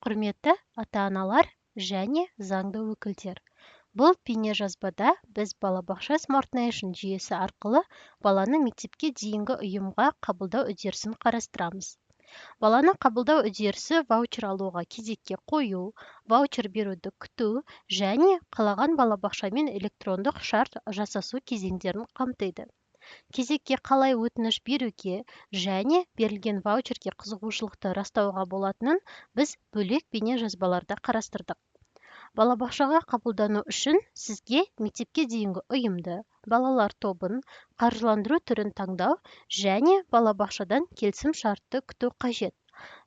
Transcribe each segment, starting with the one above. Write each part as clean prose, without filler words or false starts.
Құрметті ата-аналар және заңды өкілдер. Бұл бейнежазбада біз балабақша Smart Nation жүйесі арқылы баланы мектепке дейінгі ұйымға қабылдау үдерісін қарастырамыз. Баланы қабылдау үдерісі ваучер алуға кезекке қою, ваучер беруді күту және қалаған балабақшамен электрондық шарт жасасу кезеңдерін қамтиды. Кезекке қалай өтініш беруге және берілген ваучерге қызығушылықты растауға болатынын біз бөлек бейнежазбаларда қарастырдық. Балабақшаға қабылдану үшін сізге мектепке дейінгі ұйымды, балалар тобын, қаржыландыру түрін таңдау және балабақшадан келісім шартты күту қажет.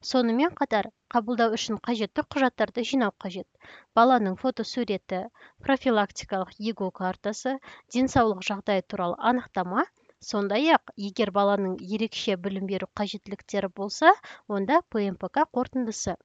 Сонымен қатар, қабылдау үшін қажетті құжаттарды жинау қажет. Баланың фотосуреті, профилактикалық егу картасы, денсаулық жағдайы туралы анықтама, сондай-ақ, егер баланың ерекше білім беру қажеттіліктері болса, онда ПМПК қорытындысы.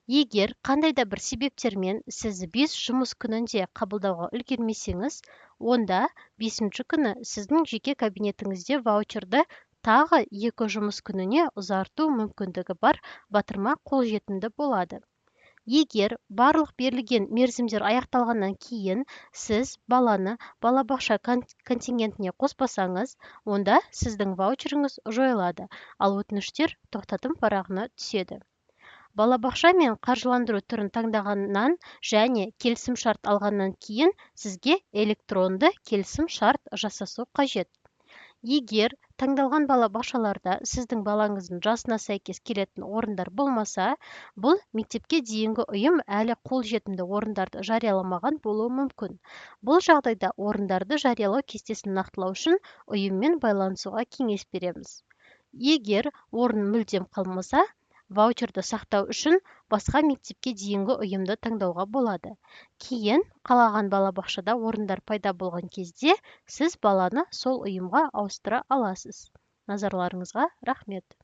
Егер қандай да бір себептермен сіз 5 жұмыс күнінде қабылдауға үлгермесеңіз, онда 5-ші күні сіздің жеке кабинетіңізде ваучерді тағы 2 жұмыс күніне ұзарту мүмкіндігі бар батырма қолжетімді болады. Егер барлық берілген мерзімдер аяқталғаннан кейін сіз баланы балабақша контингентіне қоспасаңыз, онда сіздің ваучеріңіз жойылады, ал өтініштер тоқтатым парағына түседі. Балабақша мен қаржыландыру түрін таңдағаннан және келісім шарт алғаннан кейін сізге электронды келісім шарт жасасу қажет. Егер таңдалған балабақшаларда сіздің балаңыздың жасына сәйкес келетін орындар болмаса, бұл мектепке дейінгі ұйым әлі қолжетімді орындарды жарияламаған болуы мүмкін. Бұл жағдайда орындарды жариялау кестесін нақтылау үшін ұйыммен байланысуға кеңес береміз. Егер орын мүлдем қалмаса, ваучерді сақтау үшін басқа мектепке дейінгі ұйымды таңдауға болады. Кейін қалаған балабақшада орындар пайда болған кезде сіз баланы сол ұйымға ауыстыра аласыз. Назарларыңызға рахмет.